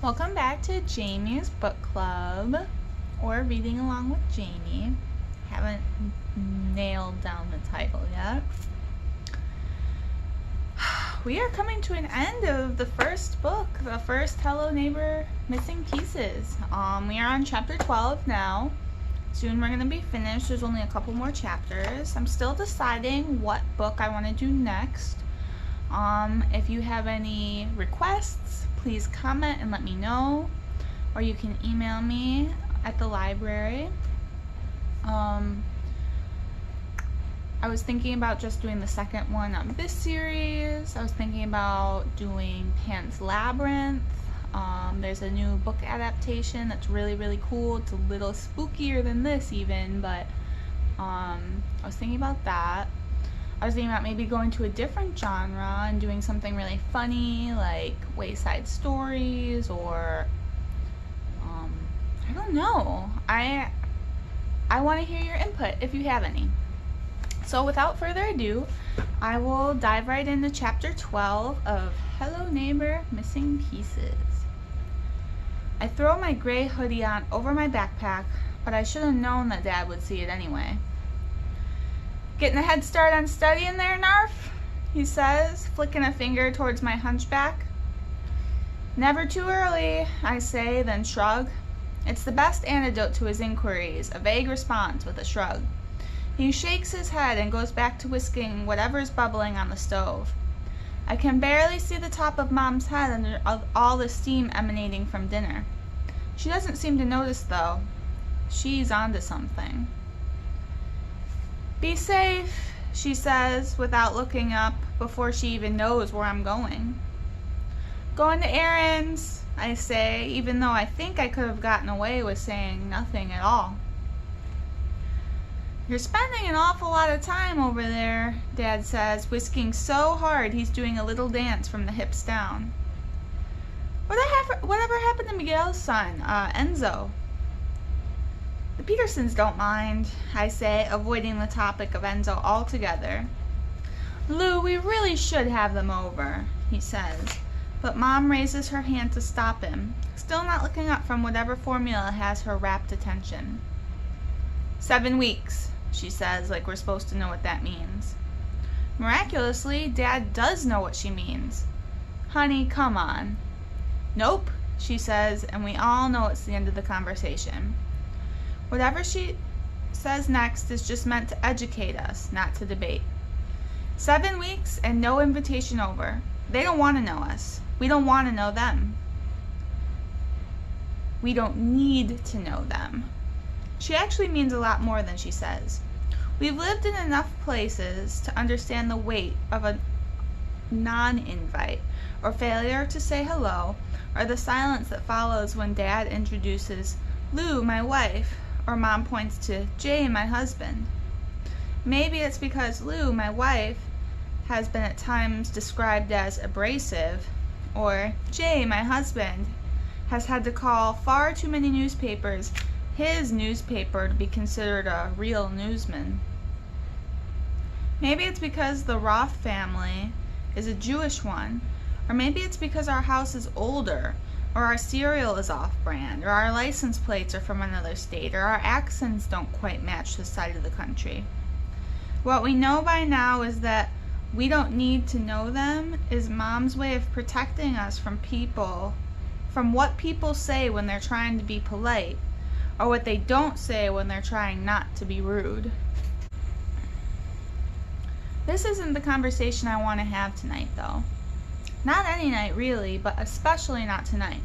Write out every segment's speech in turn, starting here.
Welcome back to Jamie's Book Club, or Reading Along with Jamie. Haven't nailed down the title yet. We are coming to an end of the first book, the first Hello Neighbor Missing Pieces. We are on chapter 12 now. Soon we're going to be finished. There's only a couple more chapters. I'm still deciding what book I want to do next. If you have any requests, please comment and let me know, or you can email me at the library. I was thinking about just doing the second one of this series. I was thinking about doing Pan's Labyrinth. There's a new book adaptation that's really cool. It's a little spookier than this even, but I was thinking about that. I was thinking about maybe going to a different genre and doing something really funny like Wayside Stories, or I don't know. I want to hear your input if you have any. So without further ado, I will dive right into chapter 12 of Hello Neighbor Missing Pieces. I throw my gray hoodie on over my backpack, but I should have known that Dad would see it anyway. "Getting a head start on studying there, Narf?" he says, flicking a finger towards my hunchback. "Never too early," I say, then shrug. It's the best antidote to his inquiries, a vague response with a shrug. He shakes his head and goes back to whisking whatever's bubbling on the stove. I can barely see the top of Mom's head under all the steam emanating from dinner. She doesn't seem to notice, though. She's onto something. "Be safe," she says, without looking up before she even knows where I'm going. "Going to Aaron's," I say, even though I think I could have gotten away with saying nothing at all. "You're spending an awful lot of time over there," Dad says, whisking so hard he's doing a little dance from the hips down. Whatever happened to Miguel's son, Enzo?" "The Petersons don't mind," I say, avoiding the topic of Enzo altogether. "Lou, we really should have them over," he says, but Mom raises her hand to stop him, still not looking up from whatever formula has her rapt attention. 7 weeks, she says, like we're supposed to know what that means. Miraculously, Dad does know what she means. "Honey, come on." "Nope," she says, and we all know it's the end of the conversation. Whatever she says next is just meant to educate us, not to debate. 7 weeks and no invitation over. They don't want to know us. We don't want to know them. We don't need to know them. She actually means a lot more than she says. We've lived in enough places to understand the weight of a non-invite, or failure to say hello, or the silence that follows when Dad introduces Lou, my wife, or Mom points to Jay, my husband. Maybe it's because Lou, my wife, has been at times described as abrasive, or Jay, my husband, has had to call far too many newspapers his newspaper to be considered a real newsman. Maybe it's because the Roth family is a Jewish one, or maybe it's because our house is older, or our cereal is off-brand, or our license plates are from another state, or our accents don't quite match this side of the country. What we know by now is that we don't need to know them is Mom's way of protecting us from what people say when they're trying to be polite, or what they don't say when they're trying not to be rude. This isn't the conversation I want to have tonight, though. Not any night, really, but especially not tonight.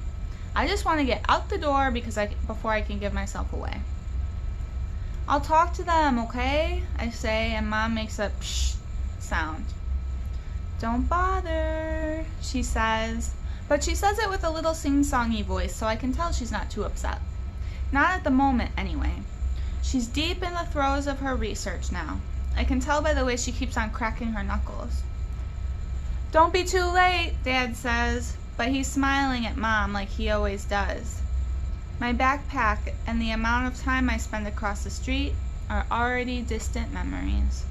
I just want to get out the door before I can give myself away. "I'll talk to them, okay?" I say, and Mom makes a psh sound. "Don't bother," she says, but she says it with a little sing-songy voice, so I can tell she's not too upset. Not at the moment, anyway. She's deep in the throes of her research now. I can tell by the way she keeps on cracking her knuckles. "Don't be too late," Dad says, but he's smiling at Mom like he always does. My backpack and the amount of time I spend across the street are already distant memories.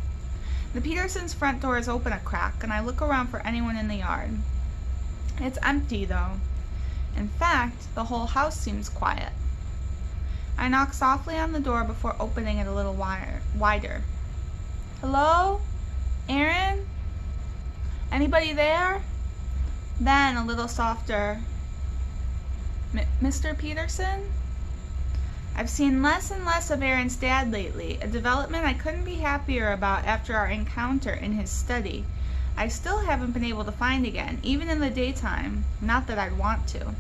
The Petersons' front door is open a crack, and I look around for anyone in the yard. It's empty, though. In fact, the whole house seems quiet. I knock softly on the door before opening it a little wider. Hello? Aaron? Anybody there? Then a little softer. Mr. Peterson? I've seen less and less of Aaron's dad lately, a development I couldn't be happier about after our encounter in his study. I still haven't been able to find again, even in the daytime. Not that I'd want to.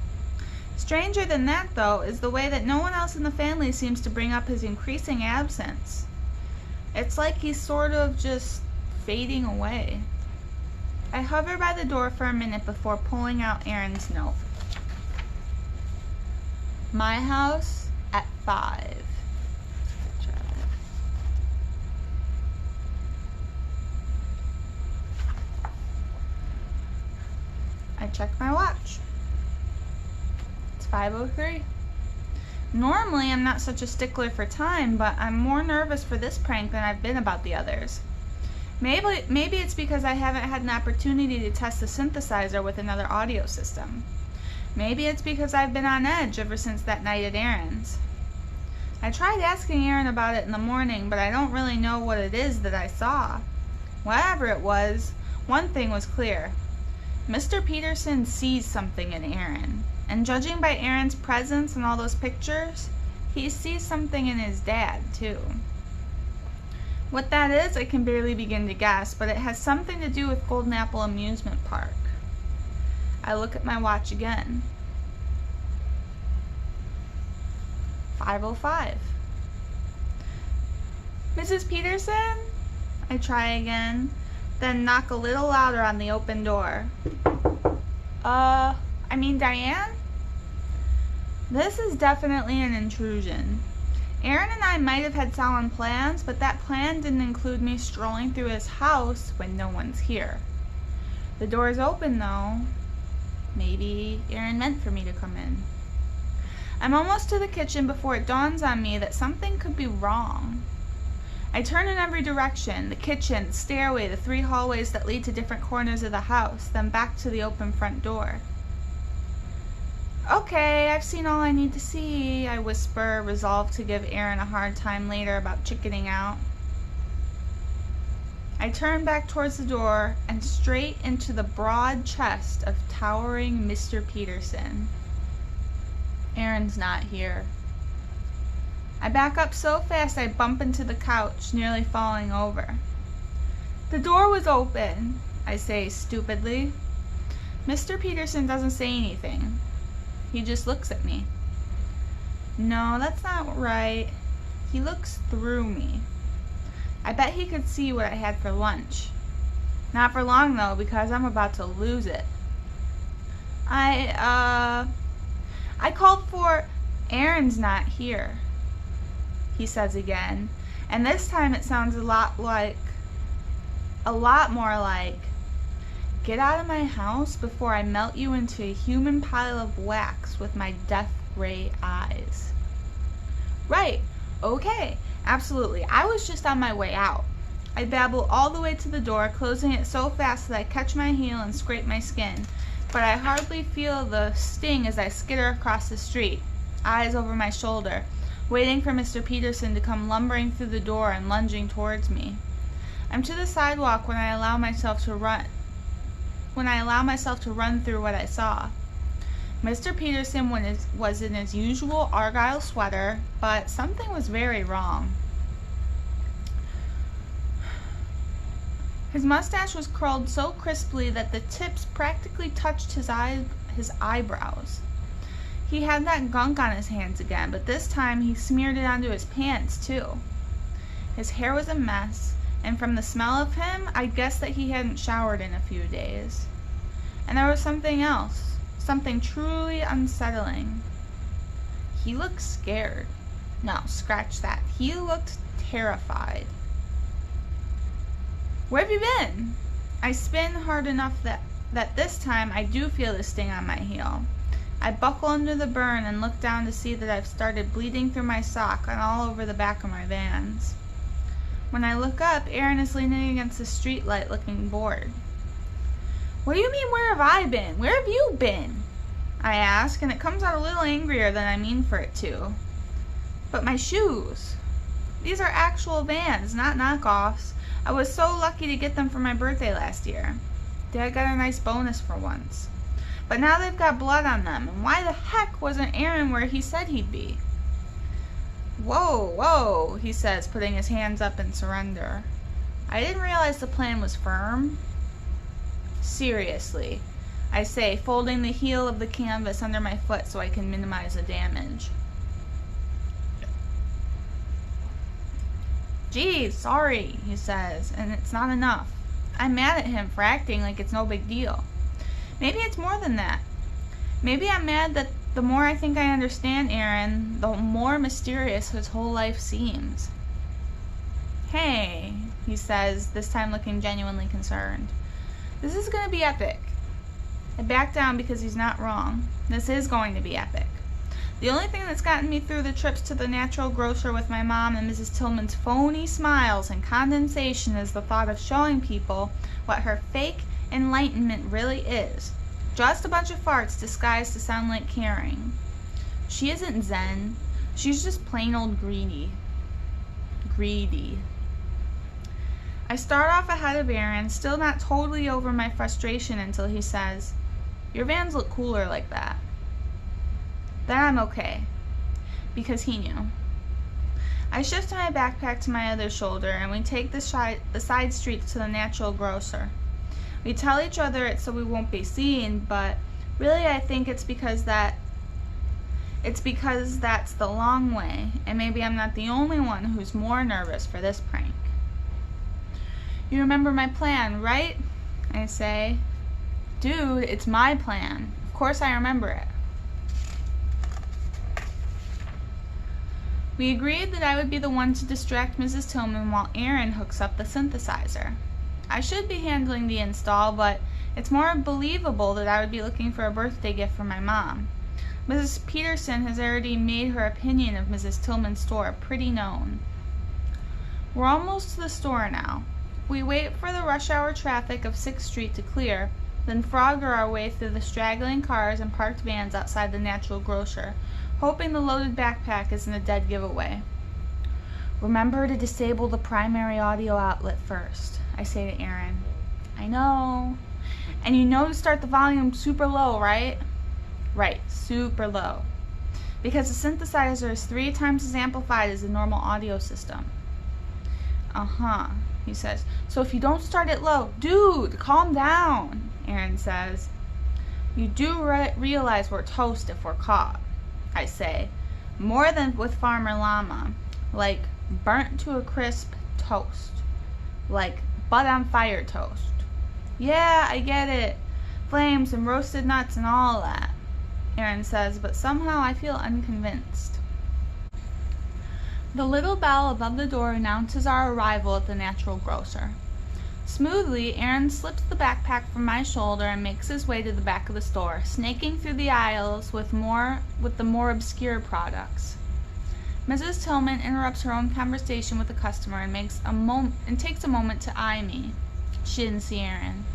Stranger than that, though, is the way that no one else in the family seems to bring up his increasing absence. It's like he's sort of just fading away. I hover by the door for a minute before pulling out Aaron's note. My house at 5. I check my watch. It's 5:03. Normally, I'm not such a stickler for time, but I'm more nervous for this prank than I've been about the others. Maybe it's because I haven't had an opportunity to test the synthesizer with another audio system. Maybe it's because I've been on edge ever since that night at Aaron's. I tried asking Aaron about it in the morning, but I don't really know what it is that I saw. Whatever it was, one thing was clear. Mr. Peterson sees something in Aaron, and judging by Aaron's presence and all those pictures, he sees something in his dad, too. What that is, I can barely begin to guess, but it has something to do with Golden Apple Amusement Park. I look at my watch again. 5:05. Mrs. Peterson? I try again, then knock a little louder on the open door. Diane? This is definitely an intrusion. Aaron and I might have had solemn plans, but that plan didn't include me strolling through his house when no one's here. The door's open, though. Maybe Aaron meant for me to come in. I'm almost to the kitchen before it dawns on me that something could be wrong. I turn in every direction, the kitchen, the stairway, the 3 hallways that lead to different corners of the house, then back to the open front door. Okay, I've seen all I need to see, I whisper, resolved to give Aaron a hard time later about chickening out. I turn back towards the door and straight into the broad chest of towering Mr. Peterson. Aaron's not here. I back up so fast I bump into the couch, nearly falling over. The door was open, I say stupidly. Mr. Peterson doesn't say anything. He just looks at me. No, that's not right. He looks through me. I bet he could see what I had for lunch. Not for long, though, because I'm about to lose it. I called for Aaron's not here, he says again. And this time it sounds a lot more like, get out of my house before I melt you into a human pile of wax with my death gray eyes. Right, okay, absolutely. I was just on my way out. I babble all the way to the door, closing it so fast that I catch my heel and scrape my skin, but I hardly feel the sting as I skitter across the street, eyes over my shoulder, waiting for Mr. Peterson to come lumbering through the door and lunging towards me. I'm to the sidewalk when I allow myself to run through what I saw. Mr. Peterson was in his usual Argyle sweater, but something was very wrong. His mustache was curled so crisply that the tips practically touched his eyebrows. He had that gunk on his hands again, but this time he smeared it onto his pants too. His hair was a mess, and from the smell of him, I guessed that he hadn't showered in a few days. And there was something else, something truly unsettling. He looked scared. No, scratch that. He looked terrified. Where have you been? I spin hard enough that this time I do feel the sting on my heel. I buckle under the burn and look down to see that I've started bleeding through my sock and all over the back of my Vans. When I look up, Aaron is leaning against the streetlight looking bored. What do you mean, where have I been? Where have you been? I ask, and it comes out a little angrier than I mean for it to. But my shoes. These are actual Vans, not knockoffs. I was so lucky to get them for my birthday last year. Dad got a nice bonus for once. But now they've got blood on them, and why the heck wasn't Aaron where he said he'd be? Whoa, whoa, he says, putting his hands up in surrender. I didn't realize the plan was firm. Seriously, I say, folding the heel of the canvas under my foot so I can minimize the damage. Geez, sorry, he says, and it's not enough. I'm mad at him for acting like it's no big deal. Maybe it's more than that. Maybe I'm mad that the more I think I understand Aaron, the more mysterious his whole life seems. Hey, he says, this time looking genuinely concerned. This is going to be epic. I back down because he's not wrong. This is going to be epic. The only thing that's gotten me through the trips to the natural grocer with my mom and Mrs. Tillman's phony smiles and condensation is the thought of showing people what her fake enlightenment really is. Just a bunch of farts disguised to sound like caring. She isn't zen. She's just plain old greedy. Greedy. I start off ahead of Aaron, still not totally over my frustration until he says, "Your Vans look cooler like that." Then I'm okay, because he knew. I shift my backpack to my other shoulder and we take the side streets to the natural grocer. We tell each other it's so we won't be seen, but really I think it's because that's the long way, and maybe I'm not the only one who's more nervous for this prank. You remember my plan, right? I say. Dude, it's my plan. Of course I remember it. We agreed that I would be the one to distract Mrs. Tillman while Aaron hooks up the synthesizer. I should be handling the install, but it's more believable that I would be looking for a birthday gift for my mom. Mrs. Peterson has already made her opinion of Mrs. Tillman's store pretty known. We're almost to the store now. We wait for the rush hour traffic of 6th Street to clear, then frogger our way through the straggling cars and parked vans outside the natural grocer, hoping the loaded backpack isn't a dead giveaway. Remember to disable the primary audio outlet first, I say to Aaron. I know. And you know to start the volume super low, right? Right, super low. Because the synthesizer is 3 times as amplified as the normal audio system. Uh-huh, he says. So if you don't start it low, dude, calm down, Aaron says. You do realize we're toast if we're caught, I say. More than with Farmer Llama. Like burnt to a crisp toast. Like butt on fire toast. Yeah, I get it. Flames and roasted nuts and all that, Aaron says, but somehow I feel unconvinced. The little bell above the door announces our arrival at the natural grocer. Smoothly, Aaron slips the backpack from my shoulder and makes his way to the back of the store, snaking through the aisles with the more obscure products. Mrs. Tillman interrupts her own conversation with the customer and takes a moment to eye me. She didn't see Aaron.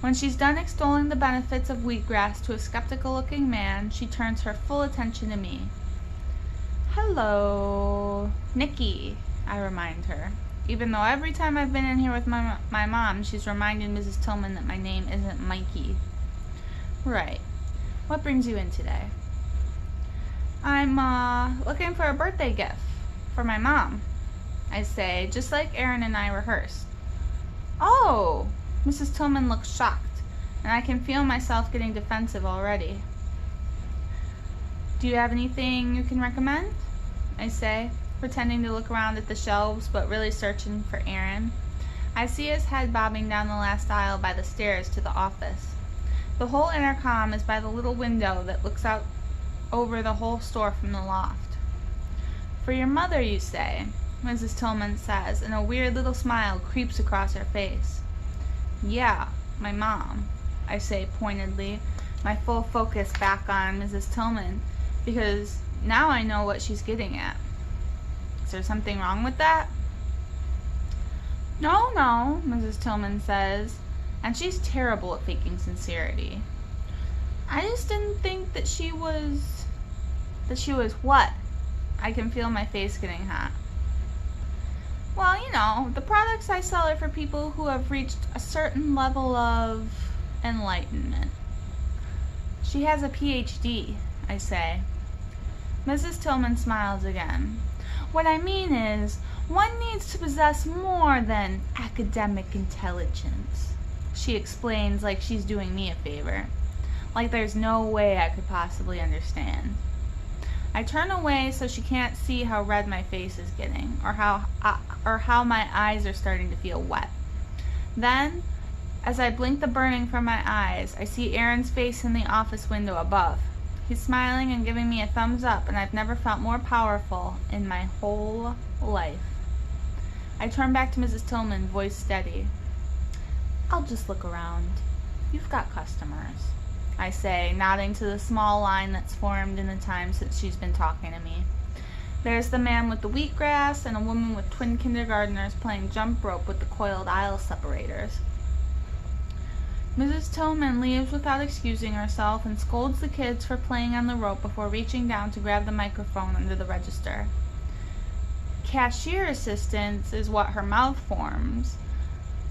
When she's done extolling the benefits of wheatgrass to a skeptical-looking man, she turns her full attention to me. Hello, Nicky, I remind her. Even though every time I've been in here with my mom, she's reminded Mrs. Tillman that my name isn't Mikey. Right. What brings you in today? I'm looking for a birthday gift for my mom, I say, just like Aaron and I rehearsed. Oh! Mrs. Tillman looks shocked, and I can feel myself getting defensive already. Do you have anything you can recommend? I say, pretending to look around at the shelves, but really searching for Aaron. I see his head bobbing down the last aisle by the stairs to the office. The whole intercom is by the little window that looks out over the whole store from the loft. For your mother, you say, Mrs. Tillman says, and a weird little smile creeps across her face. Yeah, my mom, I say pointedly, my full focus back on Mrs. Tillman, because now I know what she's getting at. Is there something wrong with that? No, Mrs. Tillman says, and she's terrible at faking sincerity. I just didn't think that she was what? I can feel my face getting hot. Well, you know, the products I sell are for people who have reached a certain level of enlightenment. She has a PhD, I say. Mrs. Tillman smiles again. What I mean is, one needs to possess more than academic intelligence. She explains like she's doing me a favor. Like there's no way I could possibly understand. I turn away so she can't see how red my face is getting, or how my eyes are starting to feel wet. Then, as I blink the burning from my eyes, I see Aaron's face in the office window above. He's smiling and giving me a thumbs up, and I've never felt more powerful in my whole life. I turn back to Mrs. Tillman, voice steady. I'll just look around. You've got customers, I say, nodding to the small line that's formed in the time since she's been talking to me. There's the man with the wheatgrass and a woman with twin kindergartners playing jump rope with the coiled aisle separators. Mrs. Tillman leaves without excusing herself and scolds the kids for playing on the rope before reaching down to grab the microphone under the register. Cashier assistance is what her mouth forms,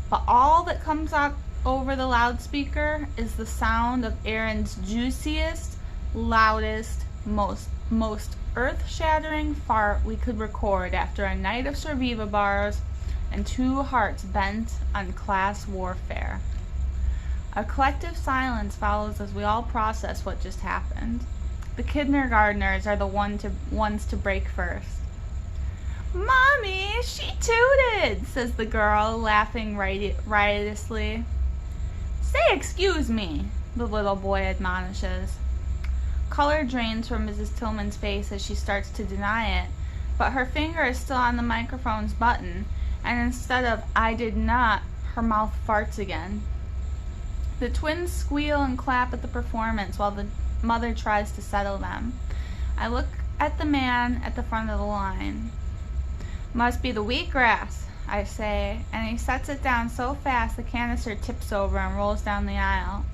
but all that comes out over the loudspeaker is the sound of Aaron's juiciest, loudest, most earth-shattering fart we could record after a night of Surviva bars and 2 hearts bent on class warfare. A collective silence follows as we all process what just happened. The kindergartners are the ones to break first. "Mommy, she tooted," says the girl, laughing riotously. "Say excuse me," the little boy admonishes. Color drains from Mrs. Tillman's face as she starts to deny it, but her finger is still on the microphone's button, and instead of "I did not," her mouth farts again. The twins squeal and clap at the performance while the mother tries to settle them. I look at the man at the front of the line. "Must be the wheatgrass," I say, and he sets it down so fast the canister tips over and rolls down the aisle.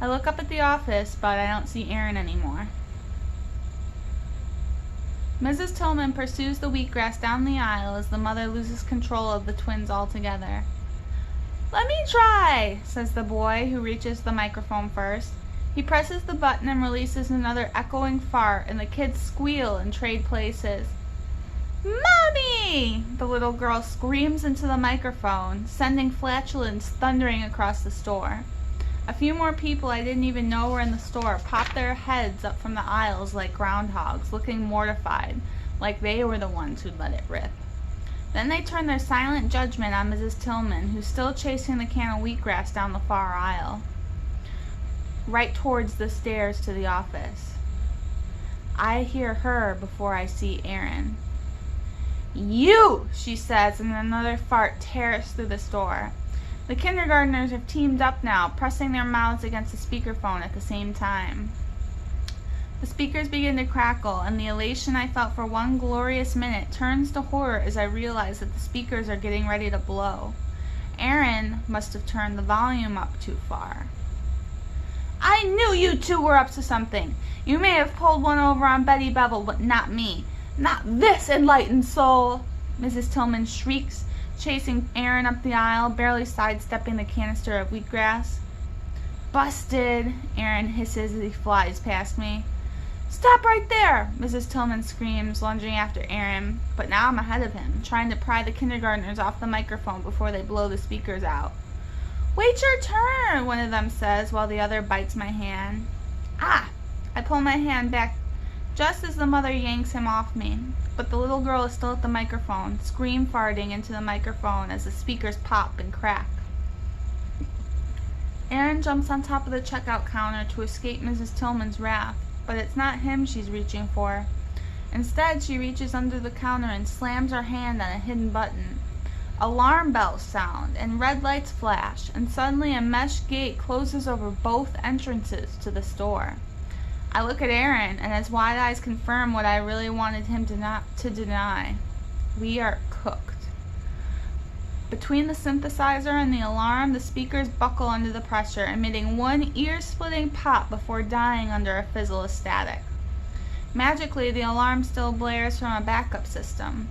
I look up at the office, but I don't see Aaron anymore. Mrs. Tillman pursues the wheatgrass down the aisle as the mother loses control of the twins altogether. "Let me try," says the boy, who reaches the microphone first. He presses the button and releases another echoing fart, and the kids squeal and trade places. "Mommy!" the little girl screams into the microphone, sending flatulence thundering across the store. A few more people I didn't even know were in the store pop their heads up from the aisles like groundhogs, looking mortified, like they were the ones who'd let it rip. Then they turn their silent judgment on Mrs. Tillman, who's still chasing the can of wheatgrass down the far aisle, right towards the stairs to the office. I hear her before I see Aaron. "You!" she says, and another fart tears through the store. The kindergartners have teamed up now, pressing their mouths against the speakerphone at the same time. The speakers begin to crackle, and the elation I felt for one glorious minute turns to horror as I realize that the speakers are getting ready to blow. Aaron must have turned the volume up too far. "I knew you two were up to something. You may have pulled one over on Betty Bevel, but not me. Not this enlightened soul!" Mrs. Tillman shrieks, chasing Aaron up the aisle, barely sidestepping the canister of wheatgrass. "Busted!" Aaron hisses as he flies past me. "Stop right there!" Mrs. Tillman screams, lunging after Aaron, but now I'm ahead of him, trying to pry the kindergartners off the microphone before they blow the speakers out. "Wait your turn," one of them says, while the other bites my hand. "Ah!" I pull my hand back just as the mother yanks him off me, but the little girl is still at the microphone, scream farting into the microphone as the speakers pop and crack. Aaron jumps on top of the checkout counter to escape Mrs. Tillman's wrath, but it's not him she's reaching for. Instead, she reaches under the counter and slams her hand on a hidden button. Alarm bells sound, and red lights flash, and suddenly a mesh gate closes over both entrances to the store. I look at Aaron, and his wide eyes confirm what I really wanted him to deny. We are cooked. Between the synthesizer and the alarm, the speakers buckle under the pressure, emitting one ear-splitting pop before dying under a fizzle of static. Magically, the alarm still blares from a backup system.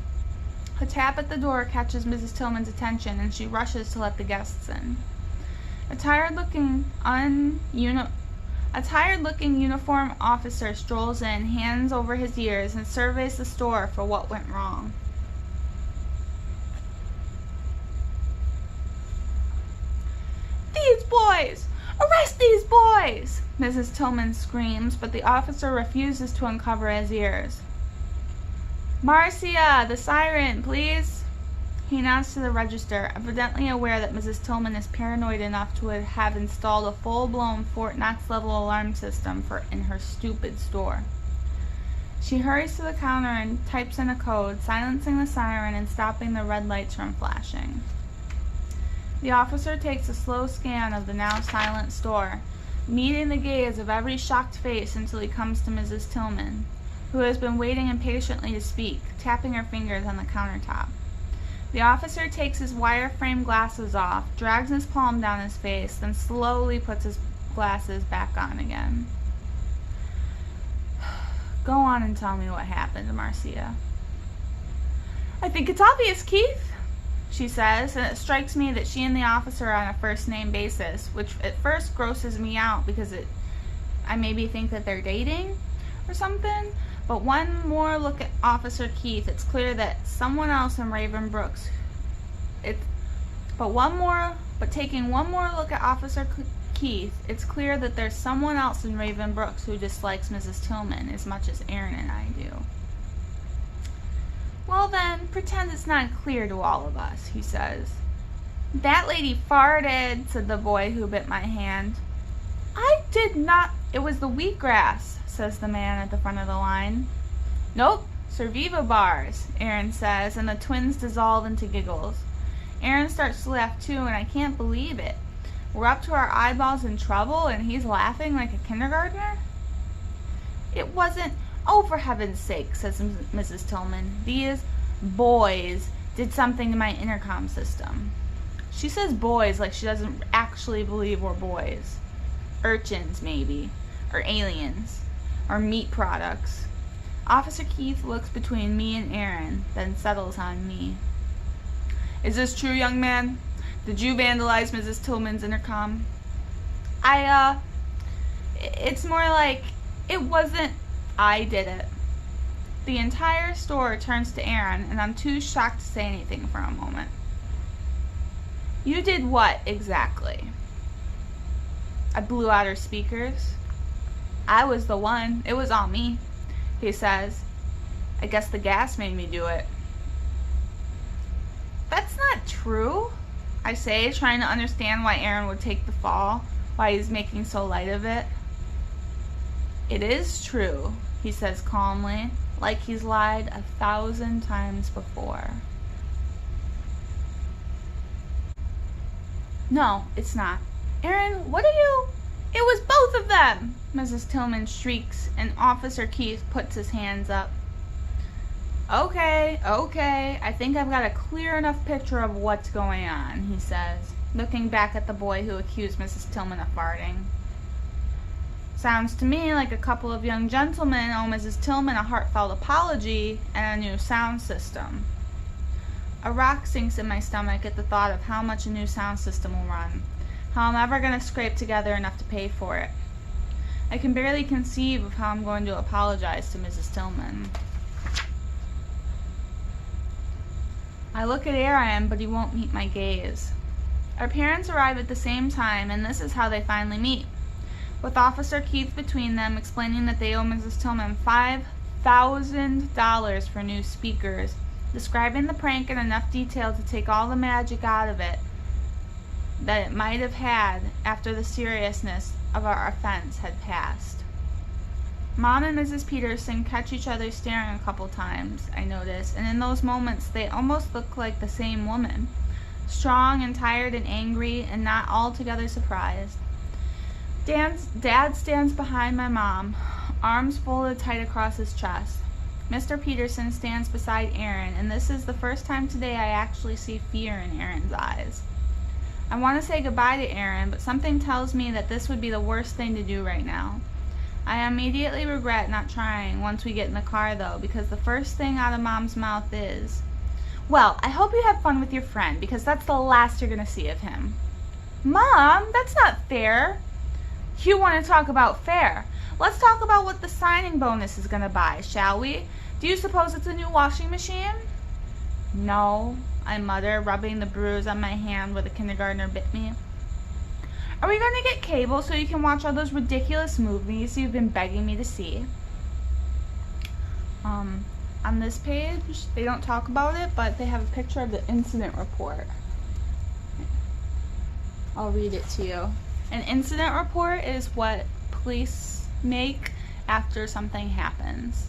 A tap at the door catches Mrs. Tillman's attention, and she rushes to let the guests in. A tired-looking uniformed officer strolls in, hands over his ears, and surveys the store for what went wrong. "These boys! Arrest these boys!" Mrs. Tillman screams, but the officer refuses to uncover his ears. "Marcia, the siren, please." He nods to the register, evidently aware that Mrs. Tillman is paranoid enough to have installed a full-blown Fort Knox-level alarm system in her stupid store. She hurries to the counter and types in a code, silencing the siren and stopping the red lights from flashing. The officer takes a slow scan of the now silent store, meeting the gaze of every shocked face until he comes to Mrs. Tillman, who has been waiting impatiently to speak, tapping her fingers on the countertop. The officer takes his wire-frame glasses off, drags his palm down his face, then slowly puts his glasses back on again. "Go on and tell me what happened, Marcia." "I think it's obvious, Keith," she says, and it strikes me that she and the officer are on a first-name basis, which at first grosses me out because I maybe think that they're dating or something. But one more look at Officer Keith, it's clear that someone else in Raven Brooks. Taking one more look at Officer Keith, it's clear that there's someone else in Raven Brooks who dislikes Mrs. Tillman as much as Aaron and I do. "Well then, pretend it's not clear to all of us," he says. "That lady farted," said the boy who bit my hand. "I did not. It was the wheatgrass," says the man at the front of the line. "Nope, Cerviva bars," Aaron says, and the twins dissolve into giggles. Aaron starts to laugh too, and I can't believe it. We're up to our eyeballs in trouble, and he's laughing like a kindergartner. "It wasn't. Oh, for heaven's sake," says Mrs. Tillman. "These boys did something to my intercom system." She says boys like she doesn't actually believe we're boys. Urchins, maybe. Or aliens. Or meat products. Officer Keith looks between me and Aaron, then settles on me. "Is this true, young man? Did you vandalize Mrs. Tillman's intercom?" It's more like, it wasn't I did it." The entire store turns to Aaron, and I'm too shocked to say anything for a moment. "You did what, exactly?" "I blew out her speakers." "I was the one. It was all me," he says. "I guess the gas made me do it." "That's not true," I say, trying to understand why Aaron would take the fall, why he's making so light of it. "It is true," he says calmly, like he's lied 1,000 times before. "No, it's not. Aaron, what are you—" "It was both of them!" Mrs. Tillman shrieks, and Officer Keith puts his hands up. Okay, I think I've got a clear enough picture of what's going on," he says, looking back at the boy who accused Mrs. Tillman of farting. "Sounds to me like a couple of young gentlemen owe Mrs. Tillman a heartfelt apology and a new sound system." A rock sinks in my stomach at the thought of how much a new sound system will run, how I'm ever going to scrape together enough to pay for it. I can barely conceive of how I'm going to apologize to Mrs. Tillman. I look at Aaron, but he won't meet my gaze. Our parents arrive at the same time, and this is how they finally meet, with Officer Keith between them explaining that they owe Mrs. Tillman $5,000 for new speakers, describing the prank in enough detail to take all the magic out of it that it might have had after the seriousness of our offense had passed. Mom and Mrs. Peterson catch each other staring a couple times, I notice, and in those moments they almost look like the same woman, strong and tired and angry and not altogether surprised. Dad stands behind my mom, arms folded tight across his chest. Mr. Peterson stands beside Aaron, and this is the first time today I actually see fear in Aaron's eyes. I want to say goodbye to Aaron, but something tells me that this would be the worst thing to do right now. I immediately regret not trying once we get in the car, though, because the first thing out of Mom's mouth is, "Well, I hope you have fun with your friend, because that's the last you're going to see of him." Mom, that's not fair. You want to talk about fair? Let's talk about what the signing bonus is going to buy, shall we? Do you suppose it's a new washing machine? No, I mutter, rubbing the bruise on my hand where the kindergartner bit me. Are we going to get cable so you can watch all those ridiculous movies you've been begging me to see? On this page, they don't talk about it, but they have a picture of the incident report. I'll read it to you. An incident report is what police make after something happens.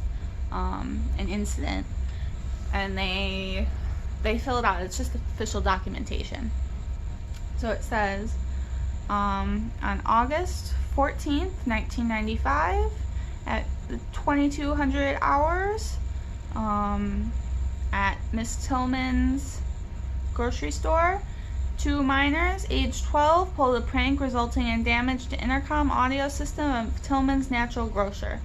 An incident, and they fill it out. It's just official documentation. So it says, on August 14th, 1995, at 2200 hours, at Miss Tillman's grocery store, 2 minors, age 12, pulled a prank resulting in damage to intercom audio system of Tillman's Natural Grocer.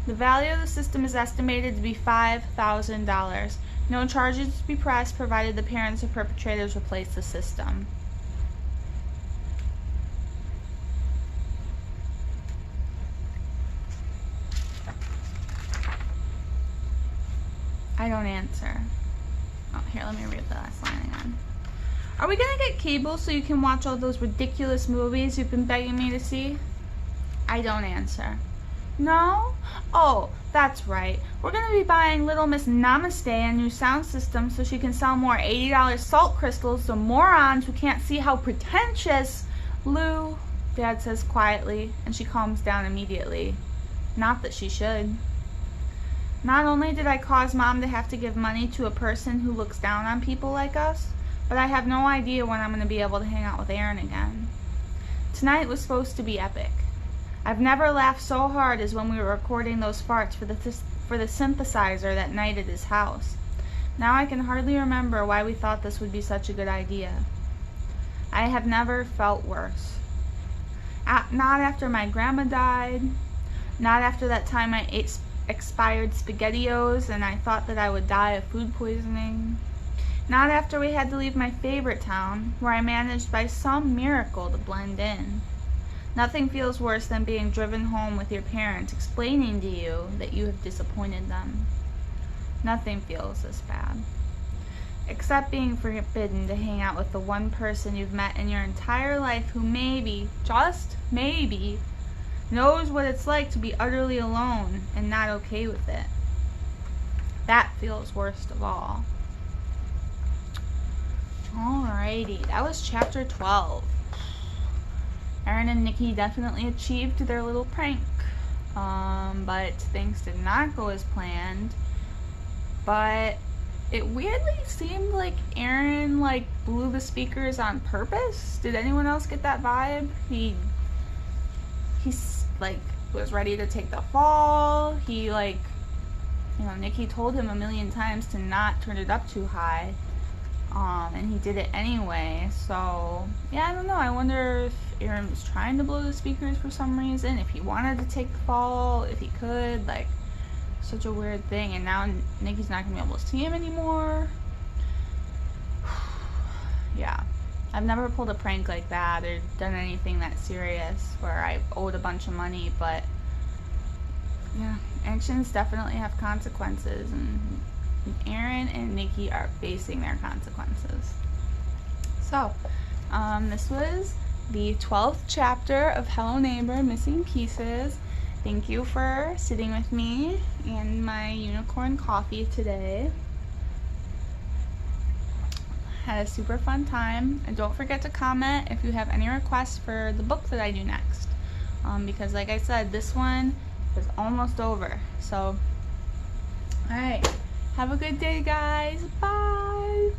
The value of the system is estimated to be $5,000. No charges to be pressed, provided the parents of perpetrators replace the system. I don't answer. Oh, here, let me read the last line again. Are we gonna get cable so you can watch all those ridiculous movies you've been begging me to see? I don't answer. No? Oh, that's right. We're gonna be buying Little Miss Namaste a new sound system so she can sell more $80 salt crystals to morons who can't see how pretentious. Lou, Dad says quietly, and she calms down immediately. Not that she should. Not only did I cause Mom to have to give money to a person who looks down on people like us, but I have no idea when I'm going to be able to hang out with Aaron again. Tonight was supposed to be epic. I've never laughed so hard as when we were recording those farts for the synthesizer that night at his house. Now I can hardly remember why we thought this would be such a good idea. I have never felt worse. Not after my grandma died, not after that time I ate expired SpaghettiOs and I thought that I would die of food poisoning. Not after we had to leave my favorite town, where I managed by some miracle to blend in. Nothing feels worse than being driven home with your parents explaining to you that you have disappointed them. Nothing feels this bad. Except being forbidden to hang out with the one person you've met in your entire life who maybe, just maybe, knows what it's like to be utterly alone and not okay with it. That feels worst of all. Alrighty, that was chapter 12. Aaron and Nicky definitely achieved their little prank, but things did not go as planned. But it weirdly seemed like Aaron blew the speakers on purpose. Did anyone else get that vibe? He's was ready to take the fall. He Nicky told him a million times to not turn it up too high. And he did it anyway, so yeah, I don't know. I wonder if Aaron was trying to blow the speakers for some reason, if he wanted to take the fall, if he could, such a weird thing, and now Nicky's not gonna be able to see him anymore. Yeah, I've never pulled a prank like that or done anything that serious where I owed a bunch of money, but yeah, actions definitely have consequences, and Aaron and Nicky are facing their consequences. So, this was the 12th chapter of Hello Neighbor Missing Pieces. Thank you for sitting with me and my unicorn coffee today. Had a super fun time, and don't forget to comment if you have any requests for the book that I do next, because like I said, this one is almost over. So, alright. Have a good day, guys. Bye.